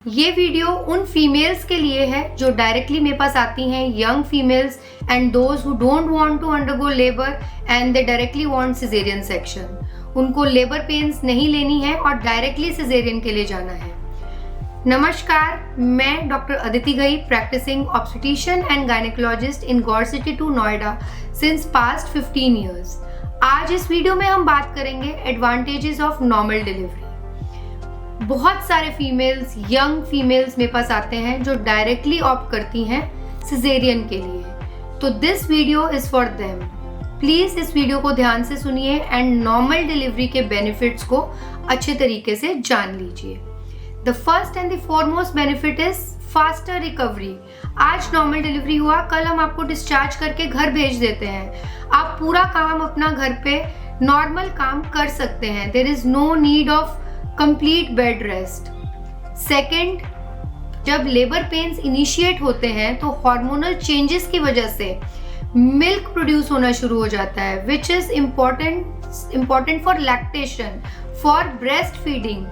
ये वीडियो उन फीमेल्स के लिए है जो डायरेक्टली मेरे पास आती हैं, young females and those who don't want to undergo labour and they directly want caesarean section. उनको लेबर पेन्स नहीं लेनी है और डायरेक्टली सिजेरियन के लिए जाना है। नमस्कार, मैं doctor Aditi Ghai, practising obstetrician and gynaecologist in Gaur city two Noida since past 15 years. आज इस वीडियो में हम बात करेंगे एडवांटेजेस ऑफ नॉर्मल डिलीवरी। बहुत सारे फीमेल्स, यंग फीमेल्स मेरे पास आते हैं जो डायरेक्टली ऑप्ट करती हैं सिजेरियन के लिए, तो this video is for them. Please इस वीडियो को ध्यान से सुनिए एंड नॉर्मल डिलीवरी के बेनिफिट्स को अच्छे तरीके से जान लीजिए। The first and the foremost benefit is faster recovery. आज नॉर्मल डिलीवरी हुआ, कल हम आपको डिस्चार्ज करके घर भेज देते हैं। आप पूरा काम अपना घर पे नॉर्मल काम कर सकते हैं। There is no need of complete bed rest. Second, जब लेबर पेन्स इनिशिएट होते हैं तो हार्मोनल चेंजेस की वजह से मिल्क प्रोड्यूस होना शुरू हो जाता है, which is important for lactation, for breast feeding.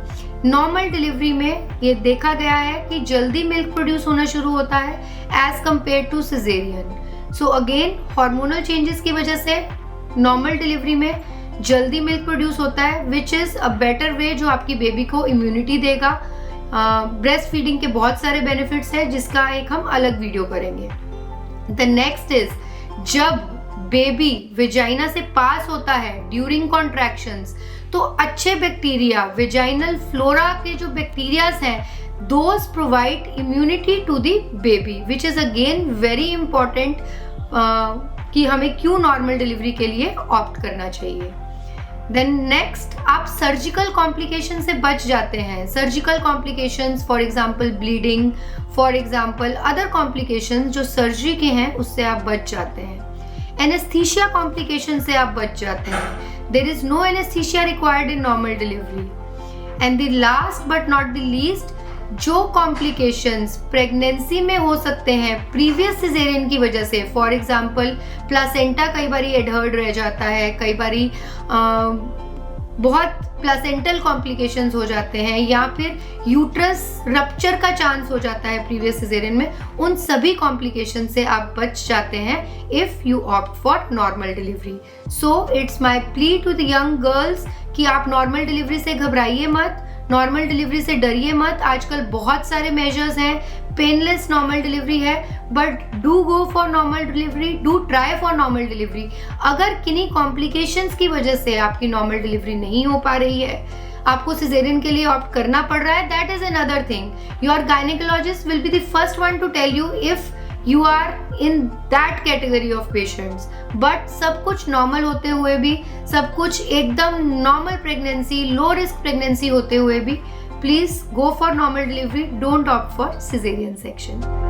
Normal delivery में ये देखा गया है कि जल्दी मिल्क प्रोड्यूस होना शुरू होता है as compare to caesarean. So again hormonal changes की वजह से नॉर्मल डिलीवरी में जल्दी मिल्क प्रोड्यूस होता है, which is a better way जो आपकी बेबी को इम्यूनिटी देगा। ब्रेस्ट फीडिंग के बहुत सारे बेनिफिट्स हैं जिसका एक हम अलग वीडियो करेंगे। द नेक्स्ट इज, जब बेबी वेजाइना से पास होता है ड्यूरिंग कॉन्ट्रैक्शंस, तो अच्छे बैक्टीरिया, वेजाइनल फ्लोरा के जो बैक्टीरियाज हैं, those provide immunity to the baby, which is again very important कि हमें क्यों नॉर्मल डिलीवरी के लिए ऑप्ट करना चाहिए। देन नेक्स्ट, आप सर्जिकल कॉम्प्लिकेशन से बच जाते हैं। Surgical complications, for example bleeding, for example other complications जो सर्जरी के हैं, उससे आप बच जाते हैं। एनेस्थीसिया कॉम्प्लिकेशन से आप बच जाते हैं। There is no anaesthesia required in normal delivery. And the last but not the least, जो कॉम्प्लिकेशंस प्रेगनेंसी में हो सकते हैं प्रीवियस सिजेरियन की वजह से, फॉर एग्जांपल प्लासेंटा कई बारी एडहर्ड रह जाता है, कई बारी बहुत प्लासेंटल कॉम्प्लिकेशंस हो जाते हैं, या फिर यूट्रस रप्चर का चांस हो जाता है प्रीवियस सिजेरियन में, उन सभी कॉम्प्लिकेशन से आप बच जाते हैं if you opt for normal delivery. So it's my plea to the young girls कि आप नॉर्मल डिलीवरी से घबराइए मत, नॉर्मल डिलीवरी से डरिए मत। आजकल बहुत सारे मेजर्स हैं, पेनलेस नॉर्मल डिलीवरी है, but do go for normal delivery, do try for normal delivery. अगर किन्हीं कॉम्प्लिकेशंस की वजह से आपकी नॉर्मल डिलीवरी नहीं हो पा रही है, आपको सिजेरियन के लिए ऑप्ट करना पड़ रहा है, that is another thing. Your gynaecologist will be the first one to tell you if you are in that category of patients। But सब कुछ नॉर्मल होते हुए भी, सब कुछ एकदम normal pregnancy, low risk pregnancy होते हुए भी, please go for normal delivery, don't opt for caesarean section.